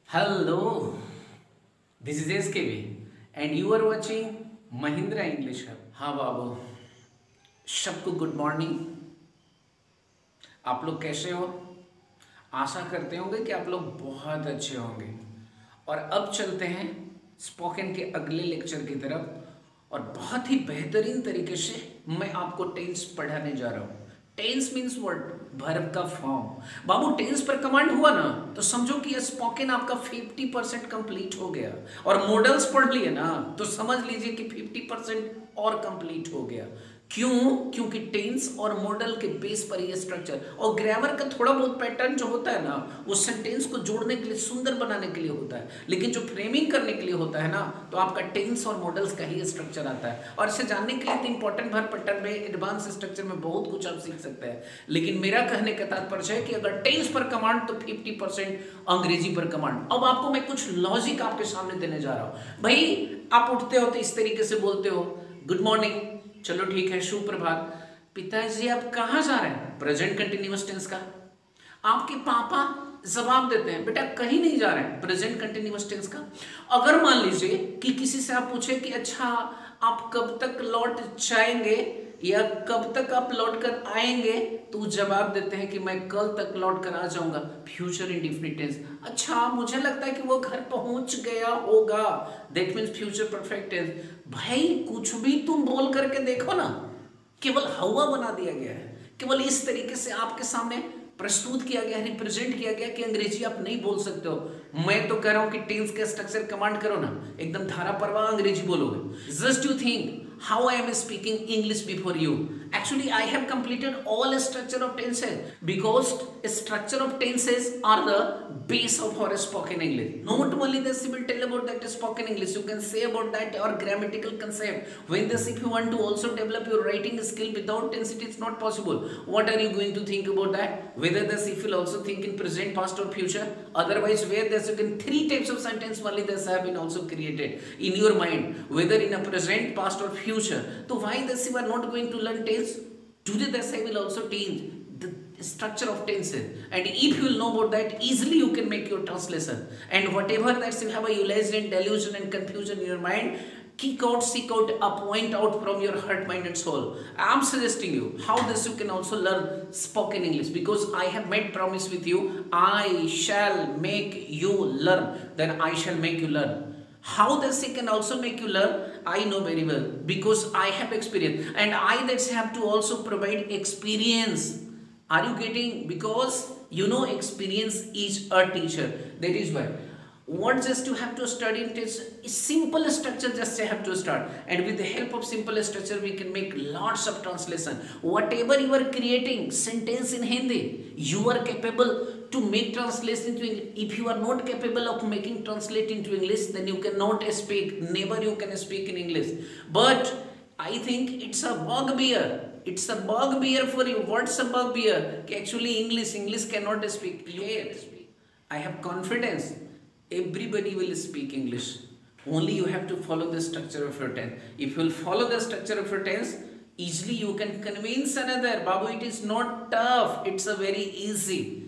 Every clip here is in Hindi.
Hello, this is SKB and you are watching Mahindra English Hub. हाँ बाबू, सबको गुड मॉर्निंग। आप लोग कैसे हो? आशा करते होंगे कि आप लोग बहुत अच्छे होंगे। और अब चलते हैं स्पोकन के अगले लेक्चर की तरफ और बहुत ही बेहतरीन तरीके से मैं आपको टेंस पढ़ाने जा रहा हूँ। टेंस मीन्स वर्ड, वर्ब का फॉर्म। बाबू टेंस पर कमांड हुआ ना तो समझो कि ये स्पोकन आपका 50% कंप्लीट हो गया। और मॉडल्स पढ़ लिए ना तो समझ लीजिए कि 50% और कंप्लीट हो गया। क्यों? क्योंकि टेंस और मॉडल के बेस पर ये स्ट्रक्चर और ग्रामर का थोड़ा बहुत पैटर्न जो होता है ना वो सेंटेंस को जोड़ने के लिए, सुंदर बनाने के लिए होता है, लेकिन जो फ्रेमिंग करने के लिए होता है ना तो आपका टेंस और मॉडल्स का ही स्ट्रक्चर आता है। और इसे जानने के लिए तो इंपॉर्टेंट वर्ब पैटर्न में, एडवांस स्ट्रक्चर में बहुत कुछ आप सीख सकते हैं। लेकिन मेरा कहने का तात्पर्य है कि अगर टेंस पर कमांड तो 50% अंग्रेजी पर कमांड। अब आपको मैं कुछ लॉजिक आपके सामने देने जा रहा हूं। भाई आप उठते हो तो इस तरीके से बोलते हो, गुड मॉर्निंग, चलो ठीक है, सुप्रभात। पिताजी आप कहाँ जा रहे हैं? प्रेजेंट कंटिन्यूअस टेंस का। आपके पापा जवाब देते हैं, बेटा कहीं नहीं जा रहे हैं, प्रेजेंट कंटिन्यूअस टेंस का। अगर मान लीजिए कि किसी से आप पूछे कि अच्छा आप कब तक लौट जाएंगे या कब तक आप लौट कर आएंगे, तो जवाब देते हैं कि मैं कल तक लौट कर आ जाऊंगा, फ्यूचर इंडेफिनिट टेंस। अच्छा मुझे लगता है कि वो घर पहुंच गया होगा, that means future perfect tense. भाई कुछ भी तुम बोल करके देखो ना, केवल हवा बना दिया गया है, केवल इस तरीके से आपके सामने प्रस्तुत किया गया, रिप्रेजेंट किया गया कि अंग्रेजी आप नहीं बोल सकते हो। मैं तो कह रहा हूं कि टेंस का स्ट्रक्चर कमांड करो ना, एकदम धारा प्रवाह अंग्रेजी बोलोगे। Just you think how I am speaking English before you. Actually, I have completed all structure of tenses because structure of tenses are the base of our spoken English. Not only this, we will tell about that spoken English. You can say about that or grammatical concept. When this, if you want to also develop your writing skill without tense, it is not possible. What are you going to think about that? Whether this, if you will also think in present, past, or future. Otherwise, where this, you can three types of sentence only this have been also created in your mind. Whether in a present, past, or future. So why this you are not going to learn tense? Today this I will also teach the structure of tenses, and if you will know about that, easily you can make your translation. And whatever that you have a illusion, delusion and confusion in your mind, kick out, seek out, point out from your heart, mind and soul. I am suggesting you how this you can also learn spoken English, because I have made promise with you, I shall make you learn, then I shall make you learn. How this can also make you learn, I know very well, because I have experience, and I that have to also provide experience. Are you getting? Because you know experience is a teacher. That is why what just you have to study in this simple structure, just you have to start, and with the help of simple structure we can make lots of translation. Whatever you are creating sentence in Hindi, you are capable to make translation into English. If you are not capable of making translate into English, then you cannot speak, never you can speak in English. But I think it's a bugbear, it's a bugbear for you. What's a bugbear? Actually English cannot speak yet. I have confidence everybody will speak English, only you have to follow the structure of your tense. If you will follow the structure of your tense, easily you can convince another. Babu, it is not tough, it's a very easy.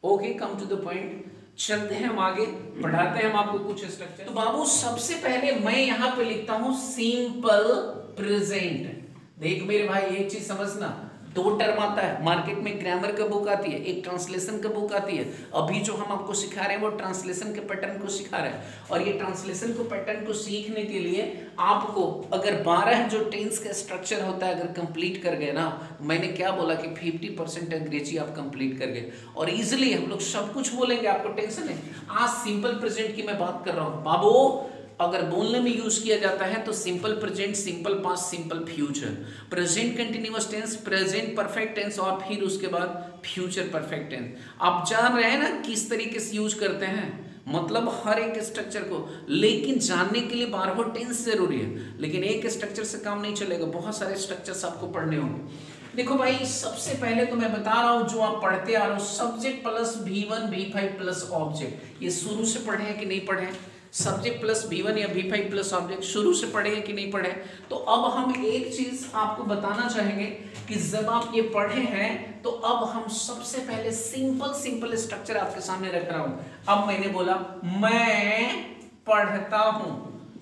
Okay, come to the point. चलते हैं हम आगे, पढ़ाते हैं हम आपको कुछ स्ट्रक्चर। तो बाबू सबसे पहले मैं यहाँ पे लिखता हूँ सिंपल प्रेजेंट। देख मेरे भाई एक चीज समझना, दो टर्म आता है मार्केट में, ग्रामर का बुक आती है, एक ट्रांसलेशन का बुक आती है। अभी जो हम आपको सिखा रहे हैं वो ट्रांसलेशन के पैटर्न को सिखा रहे हैं, और ये ट्रांसलेशन को पैटर्न को सीखने के लिए आपको अगर 12 जो टेंस का स्ट्रक्चर होता है अगर कंप्लीट कर गए ना, मैंने क्या बोला कि 50% अंग्रेजी आप कंप्लीट कर गए और इजिली हम लोग सब कुछ बोलेंगे, आपको टेंशन है। आज सिंपल प्रेजेंट की मैं बात कर रहा हूँ बाबू। अगर बोलने में यूज किया जाता है तो simple present, simple past, simple future, present continuous tense, present perfect tense और फिर उसके बाद फ्यूचर परफेक्ट टेंस। आप जान रहे हैं ना किस तरीके से यूज करते हैं, मतलब हर एक स्ट्रक्चर को। लेकिन जानने के लिए 12 टेंस जरूरी है, लेकिन एक स्ट्रक्चर से काम नहीं चलेगा, बहुत सारे स्ट्रक्चर्स आपको पढ़ने होंगे। देखो भाई सबसे पहले तो मैं बता रहा हूं जो आप पढ़ते आ रहे हो, subject plus V1 V5 plus object, ये शुरू से पढ़े हैं कि नहीं पढ़े हैं? सब्जेक्ट प्लस V1 या V5 प्लस ऑब्जेक्ट शुरू से पढ़े हैं कि नहीं पढ़े? तो अब हम एक चीज आपको बताना चाहेंगे कि जब आप ये पढ़े हैं तो अब हम सबसे पहले सिंपल स्ट्रक्चर आपके सामने रख रहा हूं। अब मैंने बोला मैं पढ़ता हूं,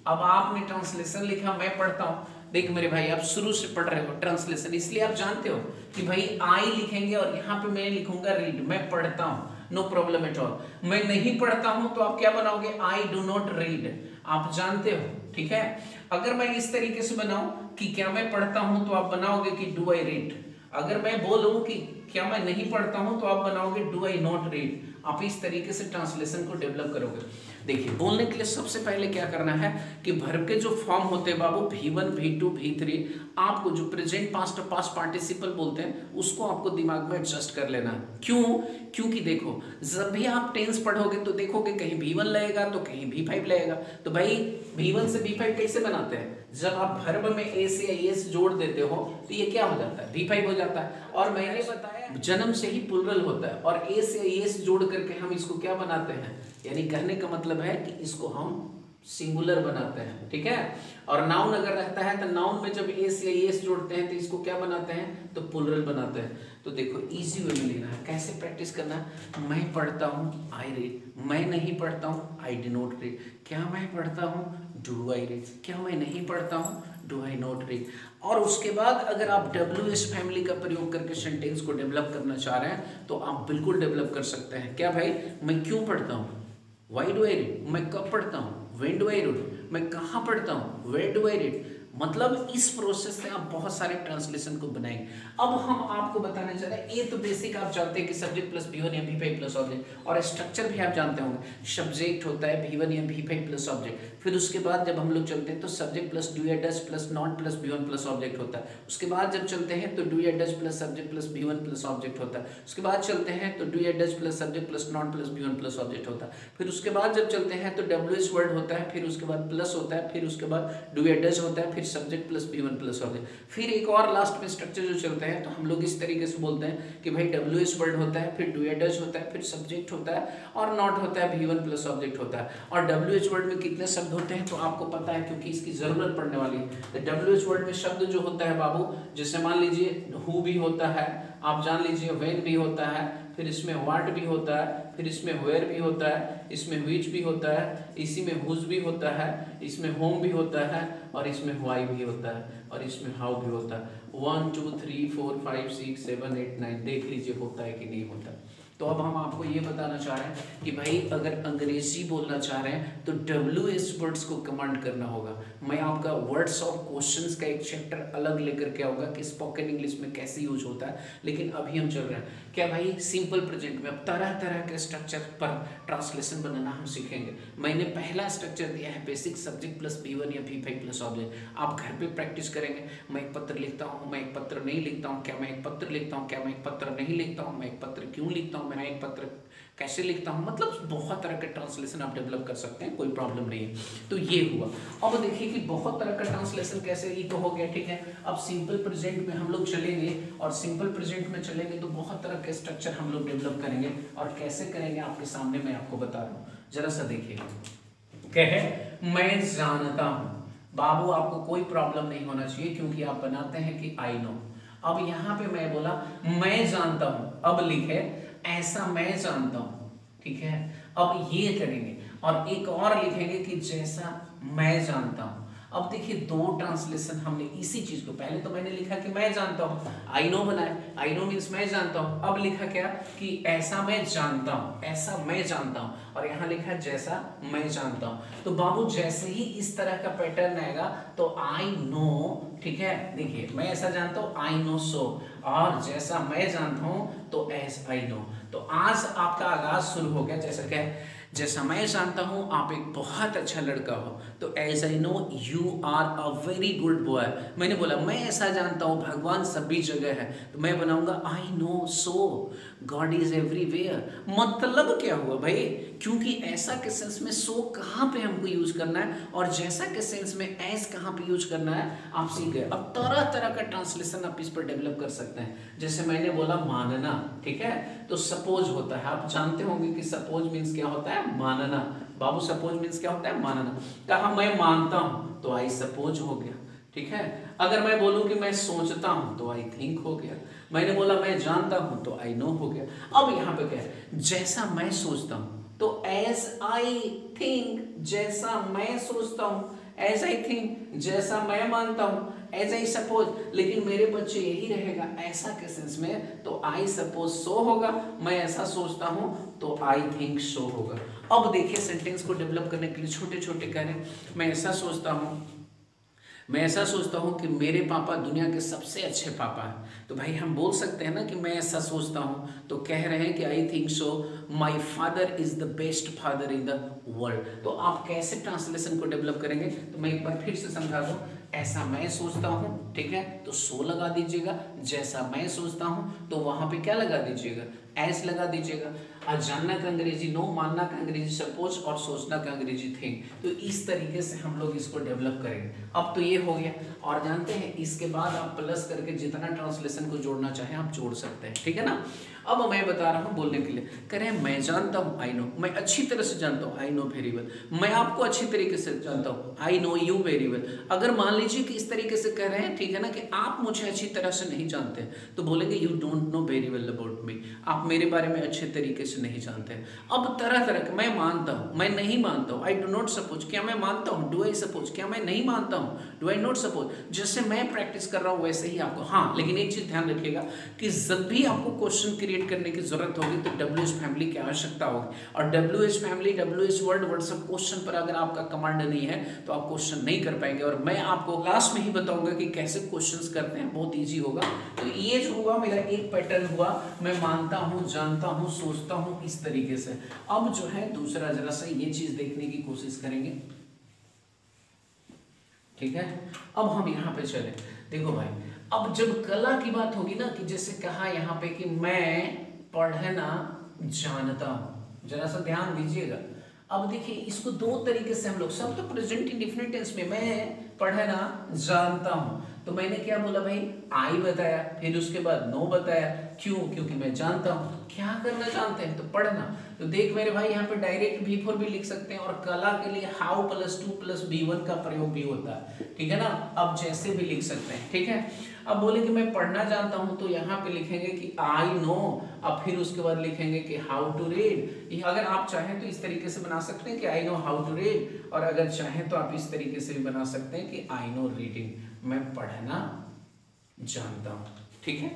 अब आपने ट्रांसलेशन लिखा मैं पढ़ता हूं। देख मेरे भाई आप शुरू से पढ़ रहे हो ट्रांसलेशन, इसलिए आप जानते हो कि भाई आई लिखेंगे और यहाँ पे मैं लिखूंगा रीड, मैं पढ़ता हूँ, नो प्रॉब्लम एट ऑल। मैं नहीं पढ़ता हूं तो आप क्या बनाओगे? आई डू नॉट रीड, आप जानते हो, ठीक है। अगर मैं इस तरीके से बनाऊं कि क्या मैं पढ़ता हूं तो आप बनाओगे कि डू आई रीड। अगर मैं बोलूं कि क्या मैं नहीं पढ़ता हूं तो आप बनाओगे डू आई नॉट रीड। आप इस तरीके से ट्रांसलेशन को डेवलप करोगे। देखिए बोलने के लिए सबसे पहले क्या करना है कि वर्ब के जो फॉर्म होते हैं बाबू V1 V2 V3, आपको जो प्रेजेंट पास्ट और पास्ट पार्टिसिपल बोलते हैं उसको आपको दिमाग में एडजस्ट कर लेना। क्यों? क्योंकि देखो जब भी आप टेंस पढ़ोगे तो देखोगे कहीं V1 लगेगा तो कहीं V5 लगेगा। तो भाई V1 से V5 कैसे बनाते हैं? जब आप वर्ब में ए से एस जोड़ देते हो तो ये क्या हो जाता है? V5 हो जाता है। और मैंने बताया जन्म से ही प्लुरल होता है और ए से एस जोड़ करके हम इसको क्या बनाते हैं, यानी कहने का मतलब है कि इसको हम सिंगुलर बनाते हैं, ठीक है। और नाउन अगर रहता है तो नाउन में जब एस या एस जोड़ते हैं तो इसको क्या बनाते हैं? तो प्लुरल बनाते हैं। तो देखो इजी वे में लेना है, कैसे प्रैक्टिस करना है। मैं पढ़ता हूँ आई रीड, मैं नहीं पढ़ता हूँ आई डू नॉट रीड। क्या मैं पढ़ता हूँ? Do I read. क्या मैं नहीं पढ़ता हूँ? Do I not read. और उसके बाद अगर आप WH फैमिली का प्रयोग करके सेंटेंस को डेवलप करना चाह रहे हैं तो आप बिल्कुल डेवलप कर सकते हैं। क्या भाई? मैं क्यों पढ़ता हूँ? Why do I read? मैं कब पढ़ता हूँ? When do I read? मैं कहाँ पढ़ता हूँ? Where do I read? मतलब इस प्रोसेस से आप बहुत सारे ट्रांसलेशन को बनाएंगे। अब हम आपको बताने जा रहे हैं, ये तो बेसिक आप जानते हैं कि सब्जेक्ट प्लस V1 या V5 प्लस ऑब्जेक्ट, और स्ट्रक्चर भी आप जानते होंगे। सब्जेक्ट होता है V1 या V5 प्लस ऑब्जेक्ट, फिर उसके बाद जब हम लोग चलते हैं तो सब्जेक्ट प्लस डू या does plus not plus V1 plus object होता है। उसके बाद जब चलते हैं तो डू या does plus subject plus V1 plus object होता है। उसके बाद चलते हैं तो डू या does plus subject plus not plus V1 plus object होता है। फिर उसके बाद जब चलते हैं तो WH वर्ड होता है, फिर उसके बाद प्लस होता है, फिर उसके बाद डू या डज होता है, फिर subject plus V1 plus object. फिर एक और लास्ट में स्ट्रक्चर जो चलते हैं तो हम लोग इस तरीके से बोलते हैं कि भाई WH वर्ड होता है, फिर डू या डज होता है, फिर सब्जेक्ट होता है और नॉट होता है, V1 प्लस ऑब्जेक्ट होता है। और WH वर्ड में कितने शब्द होते हैं तो आपको पता है क्योंकि इसकी जरूरत पड़ने वाली है। तो WH वर्ड में शब्द जो होता है बाबू, जैसे मान लीजिए हु भी होता है, आप जान लीजिए व्हेन भी होता है, फिर इसमें व्हाट भी होता है, फिर इसमें वेयर भी होता है, इसमें व्हिच भी होता है, इसी में हुज भी होता है, इसमें होम भी होता है, और इसमें व्हाई भी होता है, और इसमें हाउ भी होता है। 1 2 3 4 5 6 7 8 9 देख लीजिए होता है कि नहीं होता। तो अब हम आपको ये बताना चाह रहे हैं कि भाई अगर अंग्रेजी बोलना चाह रहे हैं तो WH वर्ड्स को कमांड करना होगा। मैं आपका वर्ड्स ऑफ क्वेश्चंस का एक चैप्टर अलग लेकर के आऊँगा कि स्पोकन इंग्लिश में कैसे यूज होता है, लेकिन अभी हम चल रहे हैं क्या भाई सिंपल प्रेजेंट में। अब तरह तरह के स्ट्रक्चर पर ट्रांसलेशन बनाना हम सीखेंगे। मैंने पहला स्ट्रक्चर दिया है बेसिक सब्जेक्ट प्लस V1 या V5 प्लस ऑब्जेक्ट। आप घर पे प्रैक्टिस करेंगे। मैं एक पत्र लिखता हूँ, मैं एक पत्र नहीं लिखता हूँ, क्या मैं एक पत्र लिखता हूँ, क्या मैं एक पत्र नहीं लिखता हूँ, मैं एक पत्र क्यों लिखता हूँ, मैं एक पत्र कैसे लिखता हूँ, मतलब बहुत तरह के ट्रांसलेशन आप डेवलप कर सकते हैं, कोई प्रॉब्लम नहीं है। तो ये हुआ। अब देखिए कि बहुत तरह का ट्रांसलेशन कैसे, ये तो हो गया, ठीक है। अब सिंपल प्रेजेंट में हम लोग चलेंगे, और सिंपल प्रेजेंट में चलेंगे तो बहुत तरह के स्ट्रक्चर हम लोग डेवलप करेंगे, और कैसे करेंगे आपके सामने मैं आपको बता रहा हूँ। जरा सा देखिए, क्या है, मैं जानता हूँ। बाबू आपको कोई प्रॉब्लम नहीं होना चाहिए क्योंकि आप बनाते हैं कि आई नो। अब यहाँ पे मैं बोला मैं जानता हूँ, अब लिखे ऐसा मैं जानता हूँ, ठीक है। अब ये करेंगे और एक और लिखेंगे कि जैसा मैं जानता हूँ। अब देखिए दो ट्रांसलेशन हमने इसी चीज को, पहले तो मैंने लिखा कि मैं जानता हूँ, आई नो बनाया, आई नो मीन्स मैं जानता हूँ। अब लिखा क्या कि ऐसा मैं जानता हूँ, ऐसा मैं जानता हूँ, और यहाँ लिखा जैसा मैं जानता हूँ। तो बाबू जैसे ही इस तरह का पैटर्न आएगा तो आई नो, ठीक है। देखिए मैं ऐसा जानता हूँ, आई नो सो, और जैसा मैं जानता हूँ तो एज आई नो। तो आज आपका आगाज शुरू हो गया। जैसा क्या, जैसा मैं जानता हूँ आप एक बहुत अच्छा लड़का हो, तो as I know you are a very good boy. मैंने बोला मैं ऐसा जानता हूँ भगवान सभी जगह है, तो मैं बनाऊंगा I know so God is everywhere. मतलब क्या हुआ भाई, क्योंकि ऐसा के सेंस में सो कहाँ पे हमको यूज करना है और जैसा के सेंस में एज कहाँ पे यूज करना है आप सीख गए। अब तरह तरह का ट्रांसलेशन आप इस पर डेवलप कर सकते हैं। जैसे मैंने बोला मानना, ठीक है, तो सपोज होता है, आप जानते होंगे कि सपोज मीन्स क्या होता है, है मानना। बाबू सपोज मीन्स क्या होता है मानना। कहा मैं मानता हूं तो आई सपोज हो गया, ठीक है। अगर मैं बोलूं कि मैं सोचता हूं तो आई थिंक हो गया। मैंने बोला मैं जानता हूं तो आई नो हो गया। अब यहाँ पे क्या है, जैसा मैं सोचता हूं तो एज आई थिंक, जैसा मैं सोचता हूं एज आई थिंक, जैसा मैं मानता हूं एज आई सपोज। लेकिन मेरे बच्चे यही रहेगा ऐसा के सेंस में, तो आई सपोज सो होगा, मैं ऐसा सोचता हूं तो आई थिंक सो होगा। अब देखिए सेंटेंस को डेवलप करने के लिए छोटे छोटे कह रहे हैं, मैं ऐसा सोचता हूं कि मेरे पापा दुनिया के सबसे अच्छे पापा हैं। तो भाई हम बोल सकते हैं ना कि मैं ऐसा सोचता हूं, तो कह रहे हैं कि I think so my father is the best father in the world. तो आप कैसे ट्रांसलेशन को डेवलप करेंगे, तो मैं एक बार फिर से समझा दूं। ऐसा मैं सोचता हूं, ठीक है, तो सो लगा दीजिएगा। जैसा मैं सोचता हूं तो वहां पे क्या लगा दीजिएगा, एस लगा दीजिएगा। और जानना का अंग्रेजी नो, मानना का अंग्रेजी सपोज और सोचना का अंग्रेजी थिंक। तो इस तरीके से हम लोग इसको डेवलप करेंगे। अब तो ये हो गया, और जानते हैं इसके बाद आप प्लस करके जितना ट्रांसलेशन को जोड़ना चाहें आप जोड़ सकते हैं, ठीक है ना। अब मैं बता रहा हूं बोलने के लिए, कह रहे हैं मैं जानता हूं, आई नो, मैं अच्छी तरह से जानता हूं, आई नो वेरी वेल। मैं आपको अच्छी तरीके से जानता हूं, आई नो यू वेरी वेल। अगर मान लीजिए कि इस तरीके से कह रहे हैं, ठीक है ना, कि आप मुझे अच्छी तरह से नहीं जानते, तो बोलेंगे you don't know very well about me, आप मेरे बारे में अच्छे तरीके से नहीं जानते हैं। अब तरह तरह के, मैं मानता हूं, मैं नहीं मानता हूं, आई डू नॉट सपोज, क्या मैं मानता हूं, डू आई सपोज, क्या मैं नहीं मानता हूं, डू आई नॉट सपोज। जैसे मैं प्रैक्टिस कर रहा हूं वैसे ही आपको। हाँ, लेकिन एक चीज ध्यान रखिएगा कि जब भी आपको क्वेश्चन क्रिएट करने की जरूरत होगी तो WH फैमिली की आवश्यकता होगी। और WH family, WH word, WhatsApp question पर अगर आपका कमांड नहीं है तो आप क्वेश्चन नहीं कर पाएंगे। और मैं आपको क्लास में ही बताऊंगा कि कैसे क्वेश्चंस करते हैं, बहुत इजी होगा। तो ये जो हुआ मेरा एक पैटर्न हुआ, मैं मानता हूं, जानता हूं, सोचता हूं, इस तरीके से। अब जो है दूसरा, जरा सा ये चीज देखने की कोशिश करेंगे, ठीक है। अब हम यहाँ पे चले, देखो भाई, अब जब कला की बात होगी ना, कि जैसे कहा यहाँ पे कि मैं पढ़ना जानता हूं, जरा सा ध्यान दीजिएगा। अब देखिए इसको दो तरीके से हम लोग, सब तो प्रेजेंट इंडेफिनिट टेंस में, मैं पढ़ना जानता हूं, तो मैंने क्या बोला भाई, आई बताया, फिर उसके बाद नो बताया। क्यों? क्योंकि मैं जानता हूं। क्या करना जानते हैं, तो पढ़ना। तो देख मेरे भाई, यहाँ पे डायरेक्ट V4 भी लिख सकते हैं, और कला के लिए हाउ +2 + B1 का प्रयोग भी होता है, ठीक है ना। अब जैसे भी लिख सकते हैं, ठीक है। अब बोले कि मैं पढ़ना जानता हूं, तो यहाँ पे लिखेंगे कि आई नो, अब फिर उसके बाद लिखेंगे कि हाउ टू रीड। अगर आप चाहें तो इस तरीके से बना सकते हैं कि I know how to read, और अगर चाहें तो आप इस तरीके से भी बना सकते हैं कि आई नो रीडिंग, मैं पढ़ना जानता हूं, ठीक है।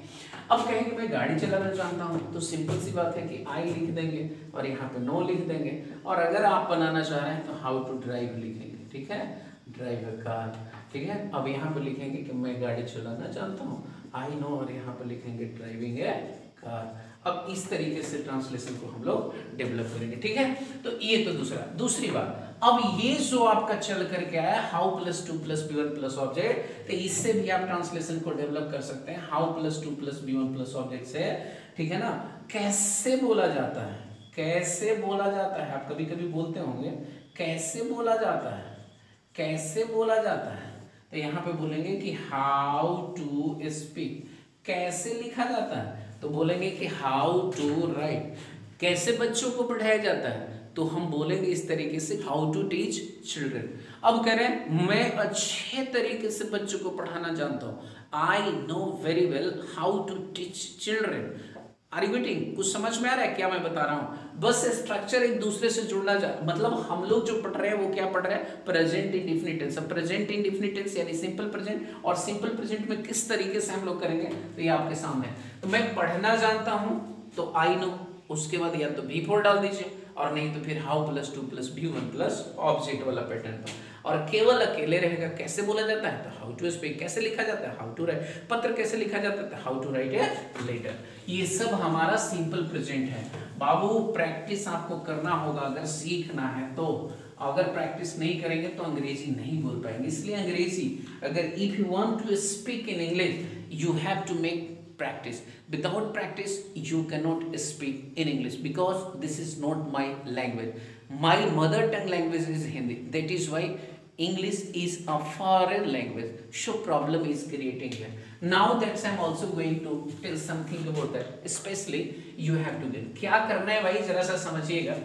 अब कहेंगे मैं गाड़ी चलाना जानता हूं, तो सिंपल सी बात है कि आई लिख देंगे और यहाँ पे नो लिख देंगे। और अगर आप बनाना चाह रहे हैं तो हाउ टू ड्राइव लिखेंगे, ठीक है, ड्राइव अ कार, ठीक है। अब यहाँ पे लिखेंगे कि मैं गाड़ी चलाना जानता हूँ, आई नो, और यहाँ पे लिखेंगे ड्राइविंग ए कार। अब इस तरीके से ट्रांसलेशन को हम लोग डेवलप करेंगे, ठीक है। तो ये तो दूसरी बात। अब ये जो आपका चल करके आया हाउ +2 + B1 + ऑब्जेक्ट, तो इससे भी आप ट्रांसलेशन को डेवलप कर सकते हैं, हाउ +2 + B1 + ऑब्जेक्ट से, ठीक है ना। कैसे बोला जाता है, कैसे बोला जाता है, आप कभी कभी बोलते होंगे कैसे बोला जाता है, कैसे बोला जाता है, तो यहाँ पे बोलेंगे कि हाउ टू स्पीक। कैसे लिखा जाता है, तो बोलेंगे कि हाउ टू राइट। कैसे बच्चों को पढ़ाया जाता है, तो हम बोलेंगे इस तरीके से हाउ टू टीच चिल्ड्रन। अब कह रहे हैं मैं अच्छे तरीके से बच्चों को पढ़ाना जानता हूँ, I know very well how to teach children. Are you getting? कुछ समझ में आ रहा है क्या मैं बता रहा हूँ? बस स्ट्रक्चर एक दूसरे से जुड़ना मतलब हम लोग जो पढ़ रहे हैं वो क्या पढ़ रहे हैं, present indefinite tense. Present indefinite tense यानी सिंपल प्रेजेंट, और सिंपल प्रेजेंट में किस तरीके से हम लोग करेंगे तो ये आपके सामने है। तो मैं पढ़ना जानता हूँ तो आई नो, उसके बाद या तो V4 डाल दीजिए, और नहीं तो फिर हाउ +2 + B1 + ऑब्जेक्ट वाला पैटर्न पर, और केवल अकेले रहेगा। कैसे बोला जाता है, तो हाउ टू स्पीक। कैसे लिखा जाता है, हाउ टू राइट। पत्र कैसे लिखा जाता है, how to write a letter. ये सब हमारा सिंपल प्रेजेंट है। बाबू प्रैक्टिस आपको करना होगा अगर सीखना है तो, अगर प्रैक्टिस नहीं करेंगे तो अंग्रेजी नहीं बोल पाएंगे। इसलिए अंग्रेजी अगर if you want to speak in English you have to make practice. Without practice you cannot speak in English, because this is not my language. My mother tongue language is Hindi. That is why English is a foreign language, so problem is creating here. Now that I'm also going to tell something about that, especially you have to get क्या करना है भाई, जरा सा समझिएगा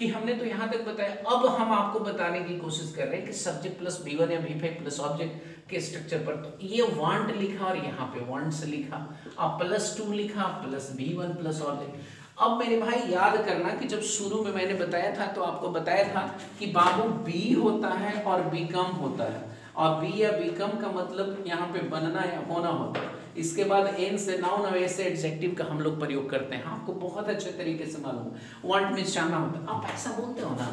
कि हमने तो यहाँ तक बताया, अब हम आपको बताने की कोशिश कर रहे हैं कि सब्जेक्ट प्लस V1 या V5 प्लस ऑब्जेक्ट के स्ट्रक्चर पर। तो ये वांट लिखा और यहाँ पे वांट्स लिखा, अब +2 लिखा प्लस V1 प्लस ऑब्जेक्ट। अब मेरे भाई याद करना कि जब शुरू में मैंने बताया था तो आपको बताया था कि बाबू बी होता है और बीकम होता है, और बी या बीकम का मतलब यहाँ पे बनना या होना होता है। इसके बाद एन से नाउन और एस से एडजेक्टिव का हम लोग प्रयोग करते हैं, आपको बहुत अच्छे तरीके से मालूम। वांट मींस चाहना होता है, आप ऐसा बोलते हो ना,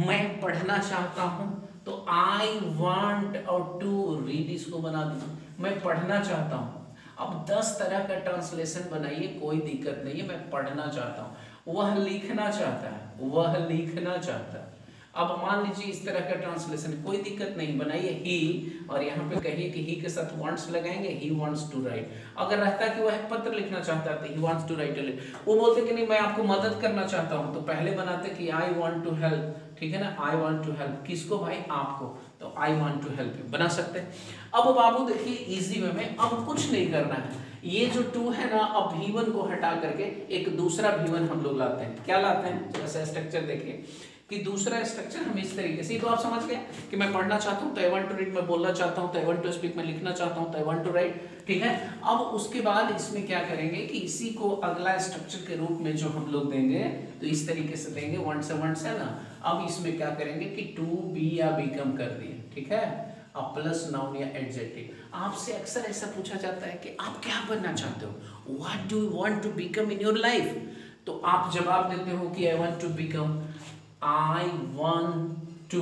मैं पढ़ना चाहता हूँ तो आई वांट और टू रीड, इसको बना देना, मैं पढ़ना चाहता हूँ। अब 10 तरह का ट्रांसलेशन बनाइए, कोई दिक्कत नहीं है। मैं पढ़ना चाहता हूँ, वह लिखना चाहता है, वह लिखना चाहता है। अब मान लीजिए इस तरह का ट्रांसलेशन, कोई दिक्कत नहीं, बनाइए ही और यहाँ पे कहिए कि ही के साथ वांट्स लगाएंगे, ही वांट्स टू राइट। अगर रहता कि वह पत्र लिखना चाहता है तो he wants to write a letter. वो बोलते कि नहीं मैं आपको मदद करना चाहता हूँ, तो पहले बनाते कि आई वांट टू हेल्प, ठीक है ना, आई वांट टू हेल्प, किसको भाई, आपको, तो आई वांट टू हेल्प बना सकते हैं। अब बाबू देखिए इजी वे में, अब कुछ नहीं करना है, ये जो टू है ना, अब V1 को हटा करके एक दूसरा V1 हम लोग लाते हैं। क्या लाते हैं, जैसा स्ट्रक्चर देखिए कि दूसरा स्ट्रक्चर हम इस तरीके से, तो आप समझ गए कि मैं पढ़ना चाहता हूँ तो आई वांट टू रीड, मैं बोलना चाहता हूँ तो आई वांट टू स्पीक, मैं लिखना चाहता हूँ तो आई वांट टू राइट, ठीक है। अब उसके बाद इसमें क्या करेंगे कि इसी को अगला स्ट्रक्चर के रूप में जो हम लोग देंगे तो इस तरीके से देंगे, वांट्स है ना। अब इसमें क्या करेंगे कि टू बी या बीकम कर दिए, ठीक है, अब प्लस नाउन या एडजेक्टिव। आपसे अक्सर ऐसा पूछा जाता है कि आप क्या बनना चाहते हो, what do you want to become in your life, तो आप जवाब देते हो कि I want to become, I want to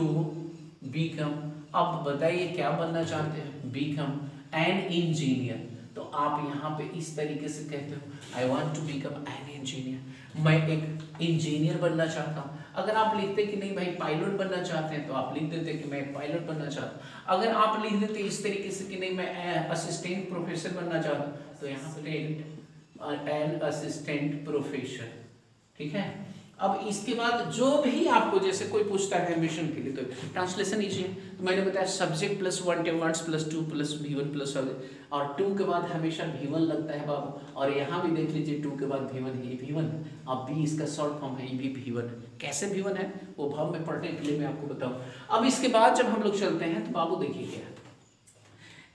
become। अब बताइए क्या बनना चाहते हैं, become an engineer। तो आप यहाँ पे इस तरीके से कहते हो I want to become an engineer, मैं एक इंजीनियर बनना चाहता हूँ। अगर आप लिखते कि नहीं भाई पायलट बनना चाहते हैं तो आप लिख देते कि मैं पायलट बनना चाहता हूँ। अगर आप लिख देते इस तरीके से कि नहीं मैं असिस्टेंट प्रोफेसर बनना चाहता हूँ, तो यहाँ पे एन असिस्टेंट प्रोफेसर, ठीक है। अब इसके बाद जो भी आपको, जैसे कोई पूछता है एम्बिशन के लिए, तो ट्रांसलेशन लीजिए। तो मैंने बताया subject plus wants plus two plus V1 plus, और टू के बाद हमेशा V1 लगता है बाबू, और यहाँ भी देख लीजिए टू के बाद V1 ही V1, अब बी इसका शॉर्ट फॉर्म है, ये भी V1। कैसे V1 है वो भाव में पढ़ने के लिए मैं आपको बताऊँ। अब इसके बाद जब हम लोग चलते हैं तो बाबू देखिए क्या है,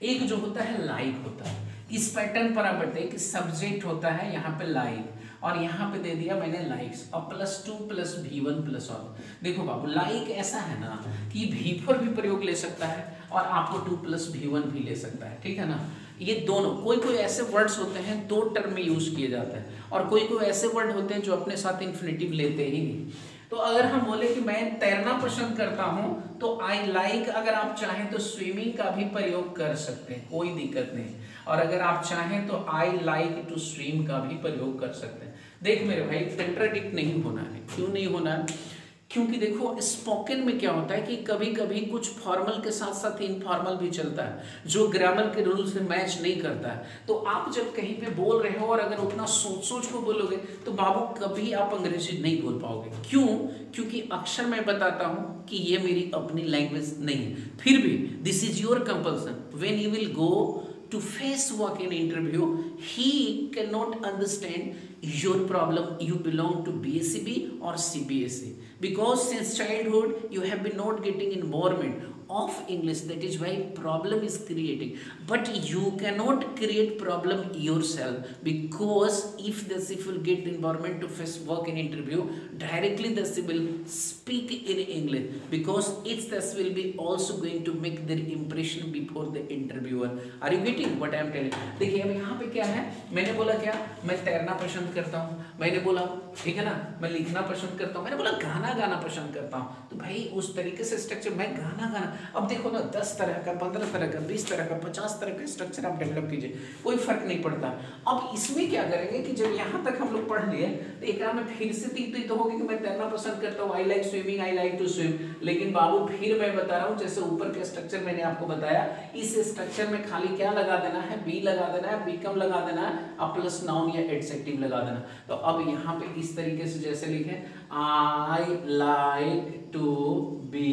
एक जो होता है लाइक होता है, इस पैटर्न पर आप बैठे कि सब्जेक्ट होता है यहाँ पे लाइक, और यहाँ पे दे दिया मैंने लाइक्स, और +2 प्लस V1 प्लस ऑल। देखो बाबू लाइक ऐसा है ना कि V पर भी प्रयोग ले सकता है और आपको 2 प्लस V1 भी ले सकता है, ठीक है ना। ये दोनों, कोई कोई ऐसे वर्ड्स होते हैं दो टर्म में यूज किए जाते हैं, और कोई कोई ऐसे वर्ड होते हैं जो अपने साथ इन्फिनिटिव लेते ही नहीं। तो अगर हम बोले कि मैं तैरना पसंद करता हूँ तो आई लाइक, अगर आप चाहें तो स्विमिंग का भी प्रयोग कर सकते हैं, कोई दिक्कत नहीं। और अगर आप चाहें तो आई लाइक टू स्विम का भी प्रयोग कर सकते हैं। देख मेरे भाई कंट्राडिक्ट नहीं होना है, क्यों नहीं होना है, क्योंकि देखो स्पोकन में क्या होता है कि कभी कभी कुछ फॉर्मल के साथ साथ इनफॉर्मल भी चलता है जो ग्रामर के रूल से मैच नहीं करता है। तो आप जब कहीं पे बोल रहे हो और अगर उतना सोच सोच को बोलोगे तो बाबू कभी आप अंग्रेजी नहीं बोल पाओगे। क्यों? क्योंकि अक्सर मैं बताता हूँ कि ये मेरी अपनी लैंग्वेज नहीं है, फिर भी this is your compulsion. When you will go to face work in interview, he cannot understand your problem. You belong to BSCB or CBSE, because since childhood you have been not getting environment of English, that is why problem is creating. But you cannot create problem yourself, because if the CF will get environment to face work in interview, directly the CF will speak in English, because it's the will be also going to make their impression before the interviewer. Are you getting what I am telling? देखिए अब यहाँ पे क्या है, मैंने बोला क्या, मैं तैरना पसंद करता हूँ, मैंने बोला ठीक है ना, मैं लिखना पसंद करता हूँ, मैंने बोला गाना गाना पसंद करता हूँ। तो भाई उस तरीके से स्ट्रक्चर, मैं गाना गाना, अब देखो ना 10 तरह का, 15 तरह का, 20 तरह का, 50 तरह का स्ट्रक्चर आप डेवलप कीजिए, कोई फर्क नहीं पड़ता। अब इसमें क्या करेंगे कि जब यहाँ तक हम लोग पढ़ लिए तो एक में फिर से तीन तो होगी कि मैं तैरना पसंद करता हूँ, I like swimming, I like to swim. लेकिन बाबू फिर मैं बता रहा हूँ, जैसे ऊपर के स्ट्रक्चर मैंने आपको बताया, इस स्ट्रक्चर में खाली क्या लगा देना है, बी लगा देना है, बीकम लगा देना है, अब प्लस नाउन या एडजेक्टिव लगा देना। तो अब यहाँ पे इस तरीके से जैसे लिखे, I like to be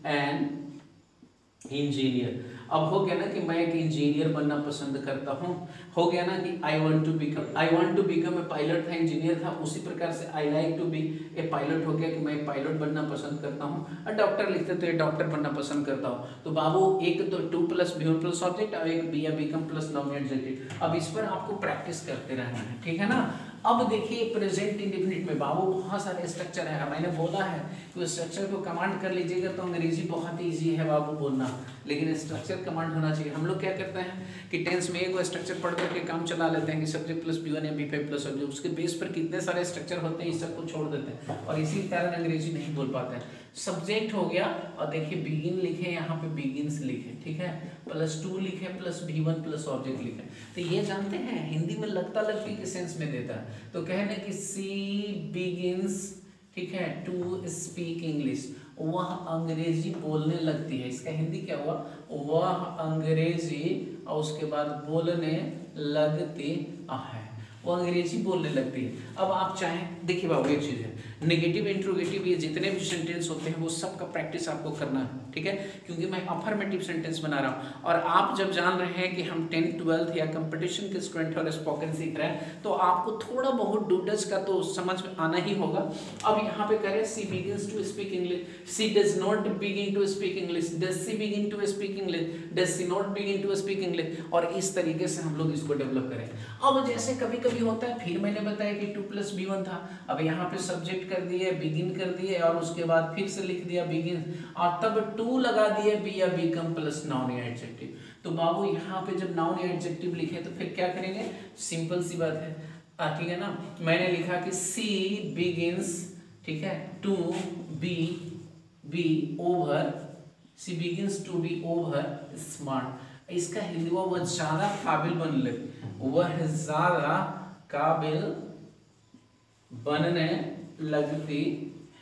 an engineer. अब हो गया ना कि मैं एक इंजीनियर बनना पसंद करता हूँ, हो गया ना कि I want to become a pilot था, इंजीनियर था, उसी प्रकार से I like to be a pilot हो गया कि मैं एक पायलट बनना पसंद करता हूँ। और डॉक्टर लिखते तो ये डॉक्टर बनना पसंद करता हूँ। तो बाबू एक तो टू प्लस भी प्लस ऑब्जेक्ट और एक बी या बिकम प्लस नाउन एडजेक्टिव। अब इस पर आपको प्रैक्टिस करते रहना है, ठीक है ना। अब देखिए प्रेजेंट इंडेफिनिट में बाबू बहुत सारे स्ट्रक्चर है, मैंने बोला है कि उस स्ट्रक्चर को कमांड कर लीजिएगा तो अंग्रेजी बहुत ईजी है बाबू बोलना, लेकिन स्ट्रक्चर कमांड होना चाहिए। हम लोग क्या करते हैं कि टेंस में एक स्ट्रक्चर पढ़ करके काम चला लेते हैं कि सब्जेक्ट प्लस B1 या B5 प्लस ऑब्जेक्ट, उसके बेस पर कितने सारे स्ट्रक्चर होते हैं इस सबको छोड़ देते हैं और इसी कारण अंग्रेजी नहीं बोल पाते हैं। सब्जेक्ट हो गया और देखिए बिगिन लिखे, यहाँ पे बिगिन्स लिखे, ठीक है, +2 लिखे प्लस B1 प्लस ऑब्जेक्ट लिखे। तो ये जानते हैं हिंदी में लगता लगती के सेंस में देता है। तो कहने कि सी बिगिन्स, ठीक है, टू स्पीक इंग्लिश, वह अंग्रेजी बोलने लगती है। इसका हिंदी क्या हुआ, वह अंग्रेजी और उसके बाद बोलने लगती है, वो अंग्रेजी बोलने लगती है। अब आप चाहें, देखिए बाबू एक चीज़ है, नेगेटिव इंट्रोगेटिव ये जितने भी सेंटेंस होते हैं वो सब का प्रैक्टिस आपको करना है, ठीक है, क्योंकि मैं अफर्मेटिव सेंटेंस बना रहा हूँ। और आप जब जान रहे हैं कि हम 10th 12th या कंपटीशन के स्टूडेंट और स्पोकन सीख रहे हैं तो आपको थोड़ा बहुत डूडज का तो समझ में आना ही होगा। अब यहाँ पे करें she begins to speak English, she does not begin to speak English, does she begin to speak English, does she not begin to speak English, और इस तरीके से हम लोग इसको डेवलप करें। अब जैसे कभी कभी होता है, फिर मैंने बताया कि 2 + B1 था, अब यहाँ पे सब्जेक्ट कर दिए, बिगिन कर दिए और उसके बाद फिर से लिख दिया बिगिन और तब 2 लगा दिए बी या बिकम प्लस नाउन या एडजेक्टिव। तो बाबू यहाँ पे जब नाउन या एडजेक्टिव लिखे तो फिर क्या करेंगे, सिंपल सी बात है, ठीक है ना। मैंने लिखा कि सी बिगिन्स, ठीक है, to be over, she begins to be over smart. इसका हिंदी वह ज्यादा काबिल बनने लगे, वह ज्यादा काबिल बनने लगती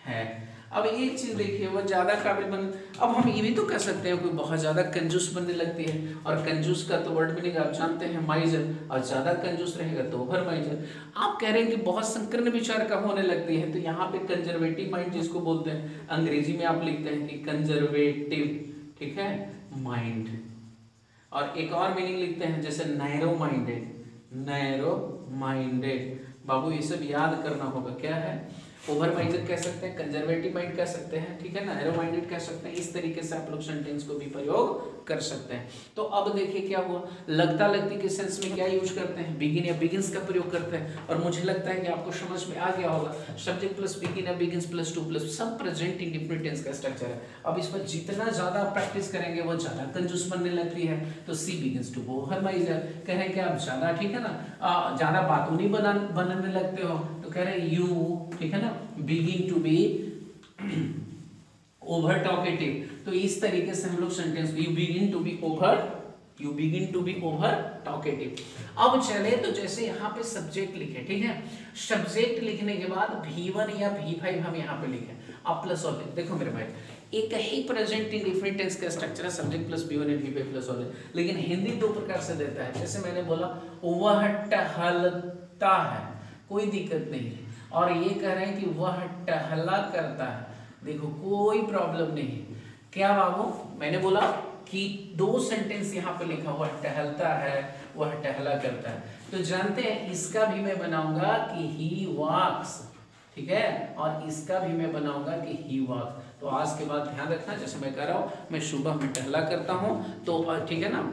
है। अब एक चीज देखिए, वह ज्यादा काबिल बन, अब हम ये भी तो कह सकते हैं कोई बहुत ज्यादा कंजूस बनने लगती है, और कंजूस का तो वर्ड मीनिंग आप जानते हैं माइजर, और ज्यादा कंजूस रहेगा तो ओवर माइजर। आप कह रहे हैं कि बहुत संकीर्ण विचार का होने लगती है, तो यहाँ पे कंजर्वेटिव माइंड जिसको बोलते हैं, अंग्रेजी में आप लिखते हैं कि कंजर्वेटिव, ठीक है, माइंड। और एक और मीनिंग लिखते हैं जैसे नैरो माइंडेड, नैरो माइंडेड। बाबू ये सब याद करना होगा, क्या है, ओवर माइंडेड कह सकते हैं, कंजर्वेटिव माइंड कह सकते हैं, ठीक है ना, नैरो माइंडेड कह सकते हैं। इस तरीके से आप लोग सेंटेंस को भी प्रयोग कर सकते हैं। तो अब देखिए क्या हुआ, लगता लगती के सेंस में क्या यूज करते हैं, बिगिन या बिगिन्स का प्रयोग करते हैं, और मुझे लगता है कि आपको समझ में आ गया होगा। सब्जेक्ट प्लस बिगिन या बिगिन्स प्लस 2 प्लस सब प्रेजेंट इंडेफिनिट टेंस का स्ट्रक्चर है। अब इस पर जितना ज्यादा प्रैक्टिस करेंगे वो ज्यादा कंजूस बनने लगती है। तो सी बिगिन्स टू ओवर माइजर, कह रहे हैं कि आप ज्यादा, ठीक है ना, ज्यादा बातूनी बनने लगते हो, तो कह रहे हैं यू, ठीक है ना, begin to be over talkative. तो इस तरीके से हम लोग sentence, you begin to be over talkative. अब चले तो जैसे यहाँ पे सब्जेक्ट लिखे, ठीक है, सब्जेक्ट लिखने के बाद V1 या V5 हम यहाँ पे लिखे, अब प्लस ऑब्जेक्ट। देखो मेरे भाई, एक ही प्रेजेंट इंडेफिनिट टेंस का स्ट्रक्चर है, सब्जेक्ट प्लस B1 या V5 प्लस ऑब्जेक्ट, लेकिन हिंदी दो प्रकार से देता है। जैसे मैंने बोला वह टहलता है, कोई दिक्कत नहीं है, और ये कह रहे हैं कि वह टहला करता है, देखो कोई प्रॉब्लम नहीं है। क्या बाबू, मैंने बोला कि 2 सेंटेंस यहाँ पे लिखा हुआ, टहलता है, वह टहला करता है। तो जानते हैं इसका भी मैं बनाऊंगा कि ही वॉक्स, ठीक है, और इसका भी मैं बनाऊंगा कि ही वॉक्स। तो आज के बाद ध्यान रखना, जैसे मैं कह रहा हूँ मैं सुबह में टहला करता हूँ, तो ठीक है ना,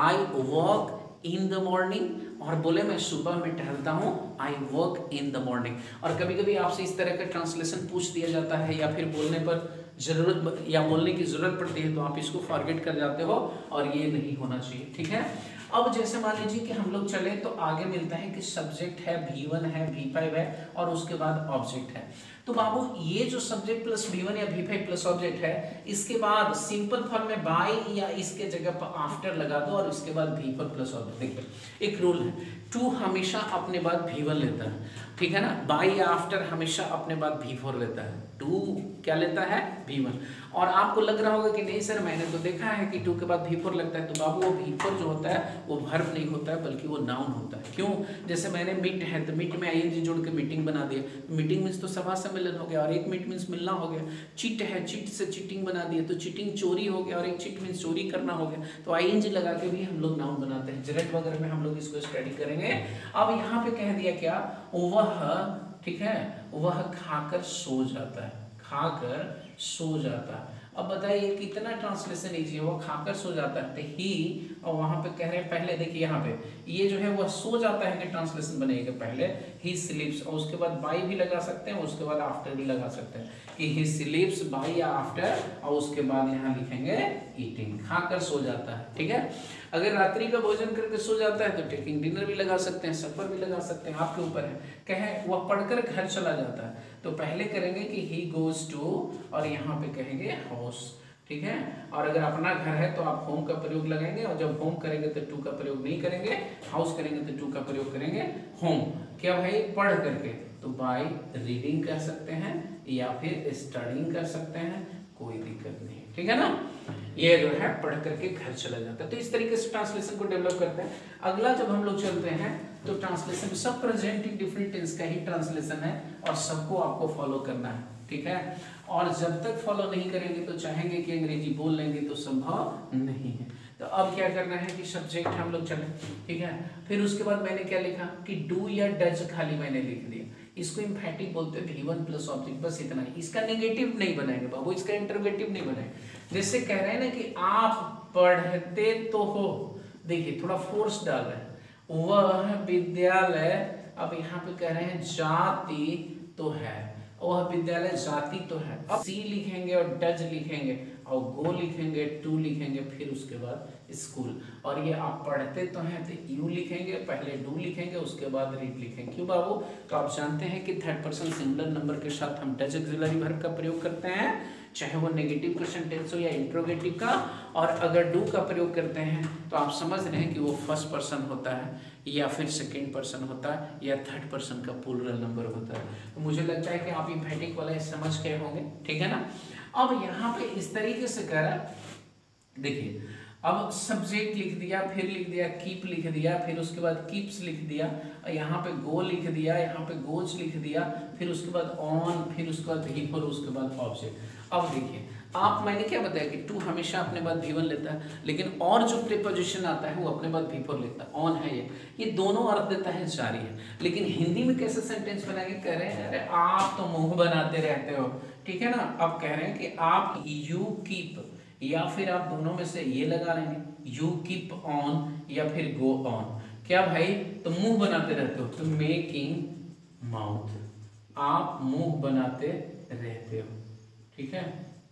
I walk in the morning, और बोले मैं सुबह में टहलता हूँ, I work in the morning. और कभी कभी आपसे इस तरह का ट्रांसलेशन पूछ दिया जाता है, या फिर बोलने पर जरूरत या बोलने की जरूरत पड़ती है, तो आप इसको फॉरगेट कर जाते हो, और ये नहीं होना चाहिए, ठीक है। अब जैसे मान लीजिए कि हम लोग चले तो आगे मिलता है कि सब्जेक्ट है, V1 है, V5 है, और उसके बाद ऑब्जेक्ट है। तो बाबू ये जो सब्जेक्ट प्लस V1 या V5 प्लस ऑब्जेक्ट है, इसके बाद सिंपल फॉर्म में बाय या इसके जगह पर आफ्टर लगा दो, और इसके बाद V4 प्लस ऑब्जेक्ट। देखिए एक रूल है, टू हमेशा अपने बाद V1 लेता है, ठीक है ना, बाय या आफ्टर हमेशा अपने बाद V4 लेता है। डू क्या लेता है V1। और आपको लग रहा होगा कि नहीं सर मैंने तो देखा है कि टू के बाद V4 लगता है, तो बाबू वो V4 जो होता है वो वर्ब नहीं होता है बल्कि वो नाउन होता है। क्यों? जैसे मैंने मीट है तो मीट में ING जोड़ के मीटिंग बना दिया, तो मीटिंग मीन्स तो सभा सम्मेलन हो गया, और एक मीट मीन्स मिलना हो गया। चीट है, चीट से चीटिंग बना दिया तो चीटिंग चोरी हो गया, और एक चीट मीन्स चोरी करना हो गया, तो ING लगा के भी हम लोग नाउन बनाते हैं। जेरेट वगैरह में हम लोग इसको स्टडी करेंगे। अब यहाँ पे कह दिया क्या, वह, ठीक है, वह खाकर सो जाता है, खाकर सो जाता है। अब बताइए कितना ट्रांसलेशन इजी है, वो खाकर सो जाता है तो ही, और वहां पे कह रहे हैं पहले देखिए यहाँ पे ये जो है वह सो जाता है कि ट्रांसलेशन बनेगा पहले ही स्लीप्स, और उसके बाद बाई भी लगा सकते हैं, उसके बाद आफ्टर भी लगा सकते हैं कि ही स्लीप्स बाई या आफ्टर, और उसके बाद यहाँ लिखेंगे ईटिंग, खाकर सो जाता है। ठीक है, अगर रात्रि का भोजन करके सो जाता है तो टेकिंग डिनर भी लगा सकते हैं, सफर भी लगा सकते हैं, आपके ऊपर है। कहें वह पढ़कर घर चला जाता है तो पहले करेंगे कि ही गोज टू, और यहाँ पे कहेंगे हाउस। ठीक है, और अगर अपना घर है तो आप होम का प्रयोग लगाएंगे, और जब होम करेंगे तो टू का प्रयोग नहीं करेंगे, हाउस करेंगे तो टू का प्रयोग करेंगे होम। क्या भाई, पढ़ करके, तो बाय रीडिंग कर सकते हैं या फिर स्टडिंग कर सकते हैं, कोई दिक्कत नहीं। ठीक है ना, ये जो है पढ़ करके घर चला जाता है। तो इस तरीके से ट्रांसलेशन को डेवलप करते हैं। अगला जब हम लोग चलते हैं तो ट्रांसलेशन सब प्रेजेंट डिफरेंट टेंस का ही ट्रांसलेशन है, और सबको आपको फॉलो करना है। ठीक है, और जब तक फॉलो नहीं करेंगे तो चाहेंगे कि अंग्रेजी बोल लेंगे तो संभव नहीं है। तो अब क्या करना है कि सब्जेक्ट हम लोग चले। ठीक है, फिर उसके बाद मैंने क्या लिखा कि डू या डज खाली मैंने लिख दिया, इसको इम्फैटिक बोलते हैं V1 प्लस ऑब्जेक्ट, बस इतना ही। इसका नेगेटिव नहीं बनाएंगे बाबू, इसका इंटरोगेटिव नहीं बनाएंगे। जैसे कह रहे हैं ना कि आप पढ़ते तो हो, देखिए थोड़ा फोर्स डाल रहे हैं, वह विद्यालय, अब यहाँ पे कह रहे हैं जाति तो है, वह विद्यालय जाति तो है। अब सी लिखेंगे और डज लिखेंगे और गो लिखेंगे, टू लिखेंगे, फिर उसके बाद स्कूल। और ये आप पढ़ते तो हैं तो यू लिखेंगे, पहले डू लिखेंगे, उसके बाद रीड लिखेंगे। क्यों बाबू? तो आप जानते हैं कि थर्ड पर्सन सिंगुलर नंबर के साथ हम डज ऑक्सिलरी वर्ब का प्रयोग करते हैं, चाहे वो नेगेटिव क्वेश्चन टेंस हो या इंट्रोगेटिव का। और अगर डू का प्रयोग करते हैं तो आप समझ रहे हैं कि वो फर्स्ट पर्सन होता है या फिर सेकेंड पर्सन होता है या थर्ड पर्सन का प्लूरल नंबर होता है। तो मुझे लगता है कि आप इम्फैटिक वाला समझ गए होंगे। ठीक है ना, अब यहाँ पे इस तरीके से करा, देखिए अब सब्जेक्ट लिख दिया, फिर लिख दिया कीप लिख दिया, फिर उसके बाद कीप्स लिख दिया, यहाँ पे गो लिख दिया, यहाँ पे गोज लिख दिया, फिर उसके बाद ऑन, फिर उसके बाद V4, उसके बाद ऑब्जेक्ट। अब देखिए आप, मैंने क्या बताया कि टू हमेशा अपने बाद V1 लेता है, लेकिन और जो प्रीपोजिशन आता है वो अपने बाद V4 लेता है। ऑन है ये दोनों अर्थ देता है जारी है। लेकिन हिंदी में कैसे सेंटेंस बनाएंगे? कह रहे हैं अरे आप तो मुंह बनाते रहते हो। ठीक है ना, अब कह रहे हैं कि आप यू कीप, या फिर आप दोनों में से ये लगा लेंगे, यू कीप ऑन या फिर गो ऑन। क्या भाई? तो मुंह बनाते रहते हो, तो मेकिंग माउथ, आप मुंह बनाते रहते हो। ठीक है,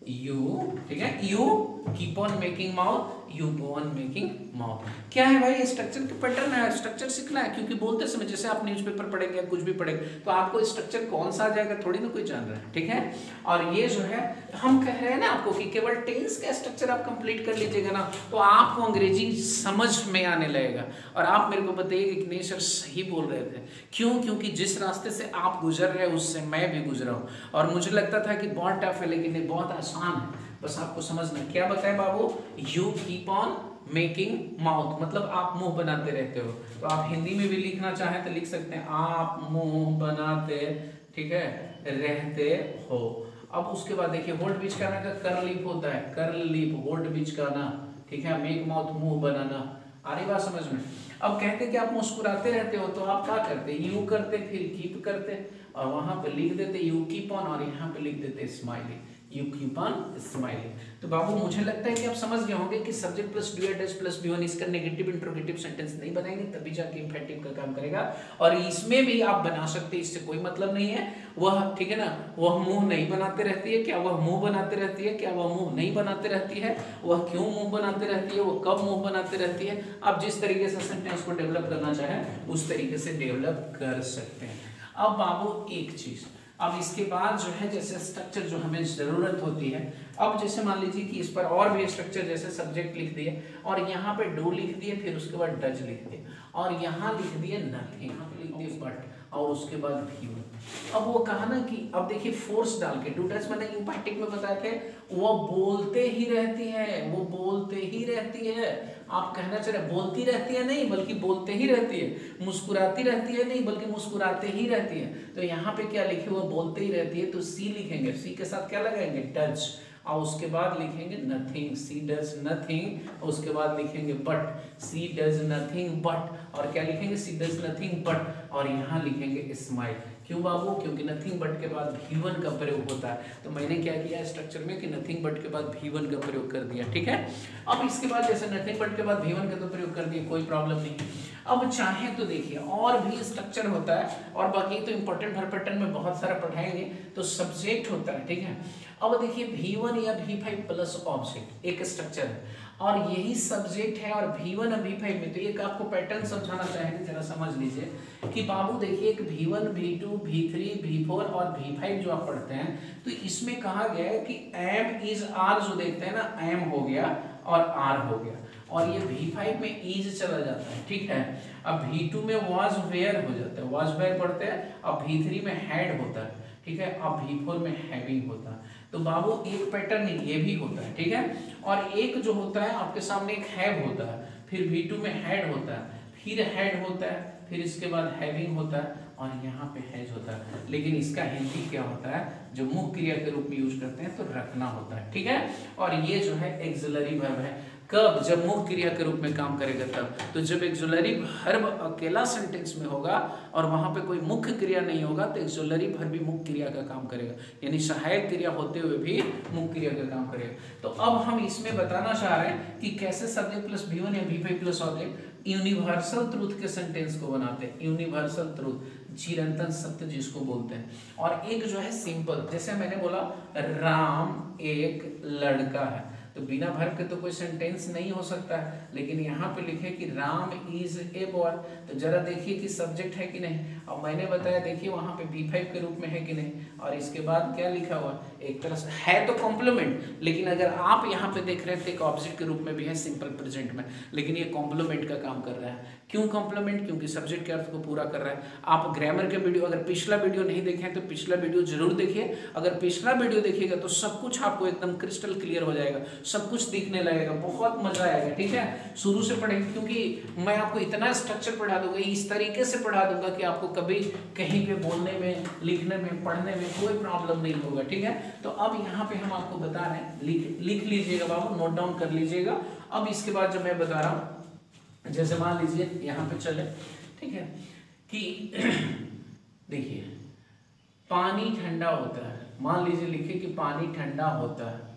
यू, ठीक है, you keep on making mouth, you go on making mouth. क्या है भाई? स्ट्रक्चर के पैटर्न है, स्ट्रक्चर सीखना है, क्योंकि बोलते समय जैसे आप न्यूज़पेपर पढ़ेंगे या कुछ भी पढ़ेंगे तो आपको स्ट्रक्चर कौन सा आ जाएगा थोड़ी ना कोई जान रहा है। ठीक है, और ये जो है हम कह रहे हैं ना आपको कि केवल टेंस का स्ट्रक्चर आप कंप्लीट कर लीजिएगा ना तो आपको अंग्रेजी समझ में आने लगेगा। और आप मेरे को बताइए कि नहीं सर सही बोल रहे थे, क्यों? क्योंकि जिस रास्ते से आप गुजर रहे हैं उससे मैं भी गुजरा हूँ, और मुझे लगता था कि बहुत टफ है, लेकिन ये बहुत आसान है, बस आपको समझना। क्या बताए बाबू? You keep on making mouth, मतलब आप मुंह बनाते रहते हो। तो आप हिंदी में भी लिखना चाहें तो लिख सकते हैं, आप मुंह बनाते, ठीक है, रहते हो। अब उसके बाद देखिए होल्ड बीच का ना कर लीप होता है, कर लीप, होल्ड बीच का ना, ठीक है, मेक माउथ मुंह बनाना। आ रही बात समझ में? अब कहते कि आप मुस्कुराते रहते हो तो आप क्या करते? यू करते, फिर कीप करते, और वहां पे लिख देते यू कीप ऑन, और यहाँ पे लिख देते smiling, you keep on smiling. तो बाबू मुझे लगता है कि आप समझ गए होंगे कि सब्जेक्ट प्लस डू या डज प्लस V1 इसका नेगेटिव इंट्रोगेटिव सेंटेंस नहीं बनाएंगे तभी जाके इम्फेटिव का काम करेगा। और इसमें भी आप बना सकते हैं, इससे कोई मतलब नहीं है। वह, ठीक है ना, वह मुंह नहीं बनाते रहती है, क्या वह मुंह बनाते रहती है, क्या वह मुंह नहीं बनाते रहती है, वह क्यों मुंह बनाते रहती है, वह कब मुंह बनाते रहती है। आप जिस तरीके से सेंटेंस को डेवलप करना चाहें उस तरीके से डेवलप कर सकते हैं। अब बाबू एक चीज, अब इसके बाद जो है जैसे स्ट्रक्चर जो हमें जरूरत होती है, अब जैसे मान लीजिए कि इस पर और भी स्ट्रक्चर, जैसे सब्जेक्ट लिख दिए और यहाँ पे डू लिख दिए, फिर उसके बाद डज लिख दिए, और यहाँ लिख दिए नथिंग, यहाँ पे लिख दिए बट, और उसके बाद V1। अब वो कहा ना कि अब देखिए फोर्स डाल के, डू डज मैंने इम्पैक्टिक में बताए थे, वो बोलते ही रहती है, वो बोलते ही रहती है। आप कहना चाह रहे बोलती रहती है नहीं बल्कि बोलते ही रहती है, मुस्कुराती रहती है नहीं बल्कि मुस्कुराते ही रहती है। तो यहाँ पे क्या लिखे हुआ, बोलते ही रहती है, तो सी लिखेंगे, सी के साथ क्या लगाएंगे, डज, और उसके बाद लिखेंगे नथिंग, सी डज नथिंग, उसके बाद लिखेंगे but, she does nothing but, और क्या लिखेंगे, सी डज नथिंग बट, और यहाँ लिखेंगे स्माइल। क्यों बाबू, क्योंकि नथिंग बट के बाद V1 का प्रयोग होता है। तो मैंने क्या किया स्ट्रक्चर में कि नथिंग बट के बाद V1 का प्रयोग कर दिया, ठीक है। अब इसके बाद जैसे नथिंग बट के बाद V1 का तो प्रयोग कर दिया, कोई प्रॉब्लम नहीं। अब चाहे तो देखिए और भी स्ट्रक्चर होता है, और बाकी तो इंपॉर्टेंट भर पैटर्न में बहुत सारा पढ़ाएंगे, तो सब्जेक्ट होता है, ठीक है। अब देखिए V1 या V5 प्लस ऑब्जेक्ट एक स्ट्रक्चर है, और यही सब्जेक्ट है, और V1 और V5 में तो एक आपको पैटर्न समझाना चाहेंगे, जरा समझ लीजिए कि बाबू देखिए एक V1, V2, V3, V4 और V5 जो आप पढ़ते हैं, तो इसमें कहा गया है कि एम इज आर, जो देखते हैं ना, एम हो गया और आर हो गया, और ये V5 में इज चला जाता है, ठीक है। अब V2 में वाज वेयर हो जाता है, वाज वेयर पढ़ते हैं, अब V3 में हैड होता है, ठीक है, अब V4 में हैविंग होता है। तो बाबू एक पैटर्न ये भी होता है, ठीक है। और एक जो होता है आपके सामने एक हैव होता है, फिर V2 में हैड होता है, फिर हैड होता है, फिर इसके बाद हैविंग होता है, और यहाँ पे हैज होता है। लेकिन इसका हिंदी क्या होता है, जो मुख्य क्रिया के रूप में यूज करते हैं, तो रखना होता है, ठीक है। और ये जो है एक्सिलरी वर्ब है, कब, जब मुख्य क्रिया के रूप में काम करेगा तब। तो जब एक्सिलरी वर्ब अकेला सेंटेंस में होगा और वहां पे कोई मुख्य क्रिया नहीं होगा, तो एक्सिलरी वर्ब भी मुख्य क्रिया का काम करेगा, यानी सहायक क्रिया होते हुए भी मुख्य क्रिया का काम करेगा। तो अब हम इसमें बताना चाह रहे हैं कि कैसे सब्जेक्ट प्लस V1 या V5 plus object universal truth के सेंटेंस को बनाते हैं। यूनिवर्सल ट्रूथ, चिरंतन सत्य जिसको बोलते हैं। और एक जो है सिंपल, जैसे मैंने बोला राम एक लड़का है, तो बिना वर्ब के तो कोई सेंटेंस नहीं हो सकता है, लेकिन यहाँ पे लिखे कि राम इज ए बॉय, तो जरा देखिए कि सब्जेक्ट है कि नहीं। अब मैंने बताया देखिए वहाँ पे V5 के रूप में है कि नहीं, और इसके बाद क्या लिखा हुआ, एक तरह से है तो कॉम्प्लीमेंट, लेकिन अगर आप यहाँ पे देख रहे थे एक ऑब्जेक्ट के रूप में भी है सिंपल प्रेजेंट में, लेकिन ये कॉम्प्लीमेंट का काम कर रहा है। क्यों कॉम्प्लीमेंट, क्योंकि सब्जेक्ट के अर्थ को पूरा कर रहा है। आप ग्रामर के वीडियो, अगर पिछला वीडियो नहीं देखे हैं तो पिछला वीडियो जरूर देखिए, अगर पिछला वीडियो देखिएगा तो सब कुछ आपको एकदम क्रिस्टल क्लियर हो जाएगा, सब कुछ दिखने लगेगा, बहुत मजा आएगा, ठीक है। शुरू से पढ़ेंगे, क्योंकि मैं आपको इतना स्ट्रक्चर पढ़ा दूंगा, इस तरीके से पढ़ा दूंगा कि आपको कभी कहीं पे बोलने में, लिखने में, पढ़ने में कोई प्रॉब्लम नहीं होगा, ठीक है। तो अब यहाँ पे हम आपको बता रहे हैं, लिख लीजिएगा बाबू, नोट डाउन कर लीजिएगा। अब इसके बाद जब मैं बता रहा हूँ, जैसे मान लीजिए यहाँ पे चले, ठीक है, कि देखिए पानी ठंडा होता है, मान लीजिए लिखिए कि पानी ठंडा होता है,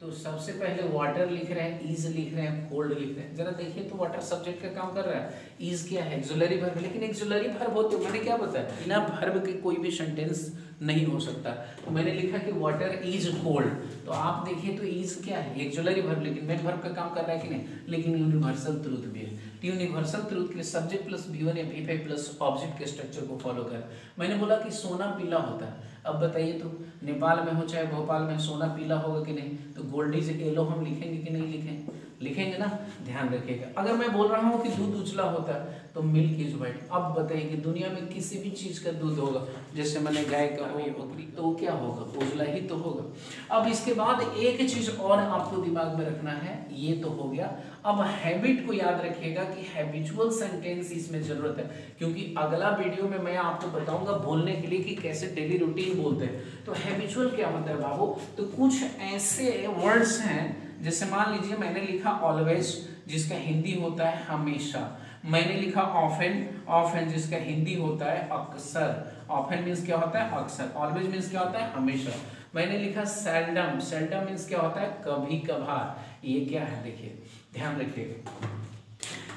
तो सबसे पहले वाटर लिख रहे हैं, इज लिख रहे हैं, कोल्ड लिख रहे हैं। जरा देखिए तो वाटर सब्जेक्ट का काम कर रहा है, इज क्या है, एक्सिलरी वर्ब, लेकिन एक्सिलरी वर्ब होते मैंने क्या बताया, बिना वर्ब के कोई भी सेंटेंस नहीं हो सकता। तो मैंने लिखा कि वाटर इज कोल्ड, तो आप देखिए तो इज क्या है, एक्सिलरी वर्ब, लेकिन मेन वर्ब का काम कर रहा है कि नहीं, लेकिन यूनिवर्सल ट्रूथ भी है। यूनिवर्सल ट्रूथ के लिए सब्जेक्ट प्लस V1 या V5 प्लस ऑब्जेक्ट के स्ट्रक्चर को फॉलो कर। मैंने बोला कि सोना पीला होता है, अब बताइए तो नेपाल में हो चाहे भोपाल में, सोना पीला होगा कि नहीं, तो गोल्ड इज येलो हम लिखेंगे कि नहीं लिखेंगे, लिखेंगे ना, ध्यान रखिएगा। अगर मैं बोल रहा हूँ कि दूध उजला होता है, तो मिल्क इज व्हाइट। अब बताइए कि दुनिया में किसी भी चीज का दूध होगा, जैसे मैंने गाय का हो, बकरी, तो वो क्या होगा, उजला ही तो होगा। अब इसके बाद एक चीज और आपको दिमाग में रखना है, ये तो हो गया। अब हैबिट को याद रखिएगा कि हैबिचुअल सेंटेंस इसमें जरूरत है, क्योंकि अगला वीडियो में मैं आपको बताऊंगा बोलने के लिए कि कैसे डेली रूटीन बोलते हैं। तो हैबिचुअल क्या होता है बाबू, तो कुछ ऐसे वर्ड्स हैं, जैसे मान लीजिए मैंने लिखा ऑलवेज, जिसका हिंदी होता है हमेशा। मैंने लिखा ऑफन, ऑफन जिसका हिंदी होता है अक्सर। ऑफन मीन्स क्या होता है, अक्सर। ऑलवेज मीन्स क्या होता है, हमेशा। मैंने लिखा सेल्डम, सेल्डम मीन्स क्या होता है, कभी कभार। ये क्या है, देखिए ध्यान रखिएगा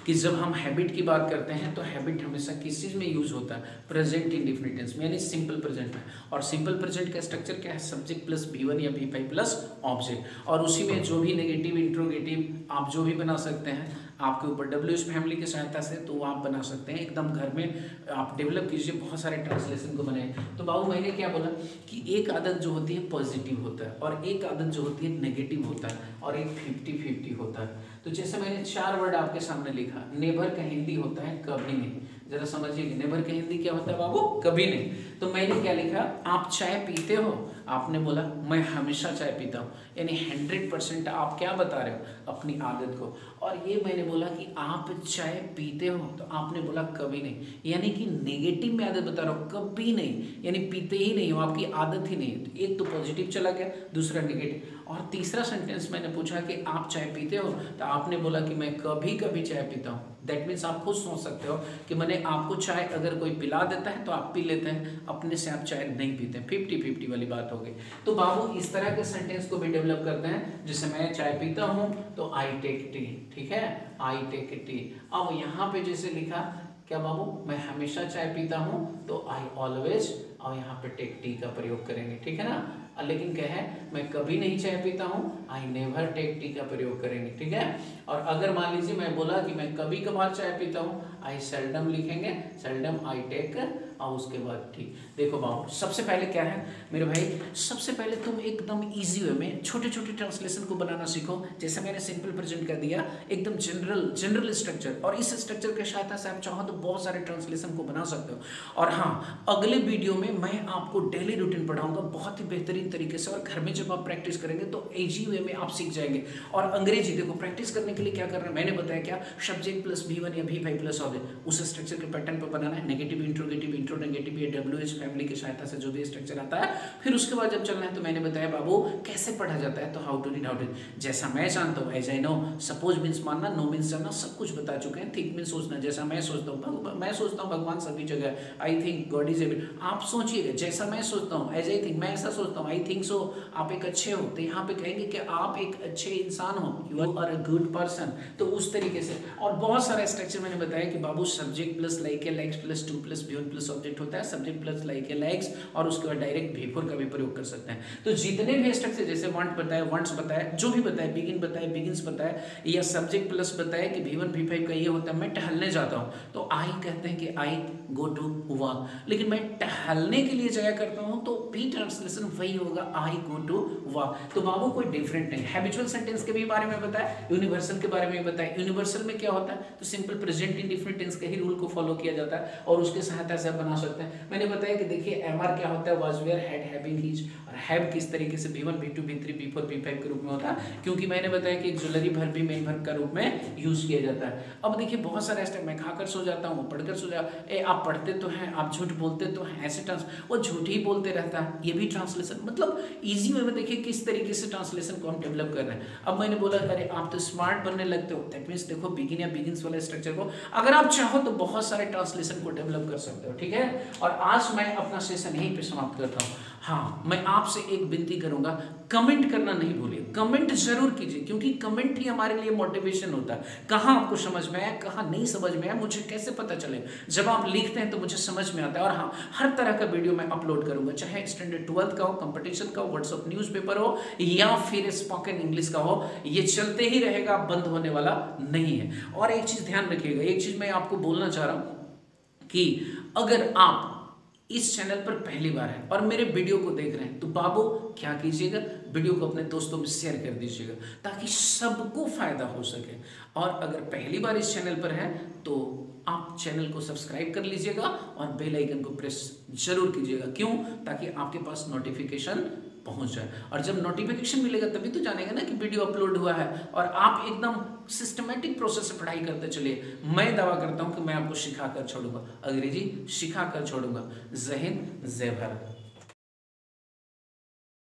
कि जब हम हैबिट की बात करते हैं तो हैबिट हमेशा किस चीज में यूज होता है, प्रेजेंट इंडेफिनिट टेंस में, यानी सिंपल प्रेजेंट में। और सिंपल प्रेजेंट का स्ट्रक्चर क्या है, सब्जेक्ट प्लस V1 या V5 प्लस ऑब्जेक्ट, और उसी में जो भी नेगेटिव, इंट्रोगेटिव आप जो भी बना सकते हैं आपके ऊपर WH फैमिली की सहायता से, तो आप बना सकते हैं। एकदम घर में आप डेवलप कीजिए, बहुत सारे ट्रांसलेशन को बनाए। तो बाबू मैंने क्या बोला कि एक आदत जो होती है पॉजिटिव होता है, और एक आदत जो होती है नेगेटिव होता है, और एक 50-50 होता है। तो जैसे मैंने 4 वर्ड आपके सामने लिखा, नेवर का हिंदी होता है कभी नहीं, जरा समझिए, नेवर की हिंदी क्या होता है बाबू? कभी नहीं। तो मैंने क्या लिखा, आप चाय पीते हो? आपने बोला मैं हमेशा चाय पीता हूँ, यानी 100% आप क्या बता रहे हो? अपनी आदत को। और ये मैंने बोला कि आप चाय पीते हो, तो आपने बोला कभी नहीं, यानी कि नेगेटिव में आदत बता रहा हूँ, कभी नहीं, यानी पीते ही नहीं हो, आपकी आदत ही नहीं है। तो एक तो पॉजिटिव चला गया, दूसरा नेगेटिव। और तीसरा सेंटेंस मैंने पूछा कि आप चाय पीते हो, तो आपने बोला कि मैं कभी कभी चाय पीता हूँ। दैट मीन्स आप खुद सोच सकते हो कि मैंने आपको चाय अगर कोई पिला देता है तो आप पी लेते हैं, अपने से आप चाय नहीं पीते हैं। 50-50 वाली बात हो गई। तो बाबू इस तरह के सेंटेंस को भी डेवलप करते हैं, जैसे मैं चाय पीता हूँ तो आई टेक टी, ठीक है, आई टेक टी। अब यहाँ पे जैसे लिखा क्या बाबू, मैं हमेशा चाय पीता हूँ, तो आई ऑलवेज, और यहाँ पे टेक टी का प्रयोग करेंगे, ठीक है ना। लेकिन क्या है, मैं कभी नहीं चाय पीता हूँ, आई नेवर टेक टी का प्रयोग करेंगे, ठीक है। और अगर मान लीजिए मैं बोला कि मैं कभी कभार चाय पीता हूँ, आई सेल्डम लिखेंगे, सेल्डम आई टेक, और उसके बाद ठीक। देखो बाबू, सबसे पहले क्या है मेरे भाई, सबसे पहले तुम एकदम इजी वे में छोटे छोटे ट्रांसलेशन को बनाना सीखो। जैसे मैंने सिंपल प्रेजेंट कर दिया, एकदम जनरल स्ट्रक्चर, और इस स्ट्रक्चर के सहायता से आप चाहो तो बहुत सारे ट्रांसलेशन को बना सकते हो। और हाँ, अगले वीडियो में मैं आपको डेली रूटीन पढ़ाऊंगा बहुत ही बेहतरीन तरीके से, और घर में जब आप प्रैक्टिस करेंगे तो इजी वे में आप सीख जाएंगे। और अंग्रेजी देखो, प्रैक्टिस करने के लिए क्या करना है, मैंने बताया क्या, सब्जेक्ट प्लस V1 या V5 प्लस ऑब्जेक्ट, उस स्ट्रक्चर के पैटर्न पर बनाना है। नेगेटिव, इंट्रोगेटिव, इंट्रो नेगेटिव, ये WH फैमिली की सहायता से जो भी स्ट्रक्चर आता है। फिर उसके बाद जब चलना है तो मैंने बताया बाबू कैसे पढ़ा जाता है, तो how to read, how to, जैसा मैं जानता हूँ, as I know, suppose means मानना, नो मीन्स जानना, सब कुछ बता चुके हैं। थिंक मीन्स सोचना, जैसा मैं सोचता हूँ, मैं सोचता हूँ भगवान सभी जगह, I think God is every. आप सोचिएगा जैसा मैं सोचता हूँ, एज आई थिंक, मैं ऐसा सोचता हूँ, आई थिंक सो, आप एक अच्छे हो, तो यहाँ पे कहेंगे कि आप एक अच्छे इंसान हो, you are a good person, तो उस तरीके से। और बहुत सारा स्ट्रक्चर मैंने बताया कि बाबू सब्जेक्ट प्लस लाइक या likes plus two plus V1 plus object होता है, सब्जेक्ट प्लस लाइक या लाइक्स, और उसके बाद डायरेक्ट V4 का भी प्रयोग कर सकते हैं। तो जितने भी स्ट्रक्चर, जैसे वांट बताया, वांट्स बताया, जो भी बताया, बिगिन बताया, बिगिंस बताया, या सब्जेक्ट प्लस बताया कि V1 V5 का ये होता है, मैं टहलने जाता हूँ, तो आई कहते हैं कि आई गो टू वॉक। लेकिन मैं टहलने के लिए जाया करता हूँ, तो भी ट्रांसलेशन वही होगा, आई गो टू वॉक। तो बाबू कोई डिफरेंट नहीं। हैबिचुअल सेंटेंस के भी बारे में बताया, यूनिवर्सल के बारे में बताया। यूनिवर्सल में क्या होता है, तो सिंपल प्रेजेंट इंडिफिनिट टेंस के ही रूल को फॉलो किया जाता है, और उसके सहायता से आप बना सकते हैं। मैंने बताया कि देखिए MR क्या होता है, was, were, had, having, his, और हैव किस तरीके से V1 V2 V3 V4 V5 के रूप में होता है, क्योंकि मैंने बताया कि एक्सुलरी वर्ब भी मेन वर्ब का रूप में यूज किया जाता है। अब देखिए बहुत सारे स्टेप, मैं खाकर सो जाता हूँ, पढ़कर सो जा, आप पढ़ते तो हैं, आप झूठ बोलते तो हैं, ऐसे वो झूठ ही बोलते रहता है, ये भी ट्रांसलेशन। मतलब इजी वे में देखिए किस तरीके से ट्रांसलेशन को हम डेवलप कर रहे हैं। अब मैंने बोला अरे आप तो स्मार्ट बनने लगते हो, दैट मीन्स देखो बिगिन या बिगिंस वाले स्ट्रक्चर को अगर आप चाहो तो बहुत सारे ट्रांसलेशन को डेवलप कर सकते हो, ठीक है। और आज मैं अपना सेशन यहीं पे समाप्त करता हूँ। हाँ, मैं आपसे एक विनती करूंगा, कमेंट करना नहीं भूलिए, कमेंट जरूर कीजिए, क्योंकि कमेंट ही हमारे लिए मोटिवेशन होता है। कहाँ आपको समझ में आया, कहाँ नहीं समझ में आया, मुझे कैसे पता चले। जब आप लिखते हैं तो मुझे समझ में आता है। और हाँ, हर तरह का वीडियो मैं अपलोड करूंगा, चाहे स्टैंडर्ड 12th का हो, कंपटीशन का हो, व्हाट्सएप न्यूज़पेपर हो, या फिर स्पोकन इंग्लिश का हो, ये चलते ही रहेगा, बंद होने वाला नहीं है। और एक चीज ध्यान रखिएगा, एक चीज मैं आपको बोलना चाह रहा हूं कि अगर आप इस चैनल पर पहली बार है और मेरे वीडियो को देख रहे हैं, तो बाबू क्या कीजिएगा, वीडियो को अपने दोस्तों में शेयर कर दीजिएगा, ताकि सबको फायदा हो सके। और अगर पहली बार इस चैनल पर है तो आप चैनल को सब्सक्राइब कर लीजिएगा और बेल आइकन को प्रेस जरूर कीजिएगा। क्यों? ताकि आपके पास नोटिफिकेशन पहुंच जाए, और जब नोटिफिकेशन मिलेगा तभी तो जानेगा ना कि वीडियो अपलोड हुआ है। और आप एकदम सिस्टमैटिक प्रोसेस से पढ़ाई करते चलिए। मैं दावा करता हूं कि मैं आपको सिखा कर छोड़ूंगा, अंग्रेजी सिखा कर छोड़ूंगा। जय हिंद, जय भारत।